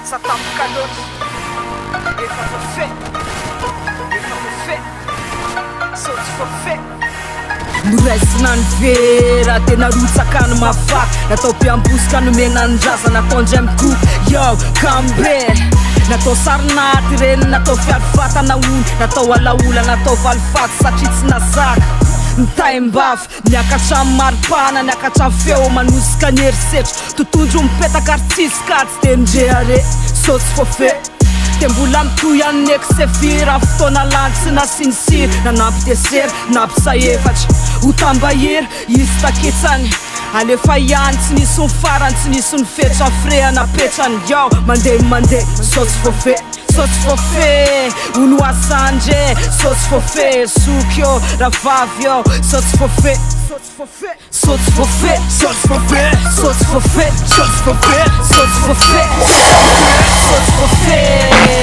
Sa tampoka loatra efa voafehy saoty voafehy noraisina ny vera tena rotsaka ny mafaky natao mpiambosika nomena ny draza natao ndray mikoky yo cambre natao sarinaty reny natao fiarofatana ony natao alaola natao valifaty satria tsy nazaka nitaim-bafy niakatra maripana niakatra feo manosika ny herisetra totondro mipetaka artisika tsy de ndrehare saoty voafehy te mbola mitoy any eksefira fotoana landy sy nasinisiry nanampy deser nampy saefatra ho tambahiry izy taketsany alefa ihany tsy nisy ny farany tsy nisy ny fetra frehana petrany yo mandeha saoty voafehy saoty voafehy olo asandre saoty voafehy soky yo ravavy yo saoty voafehy saoty voafehy saoty voafehy saoty voafehy saoty voafehy saoty voafehy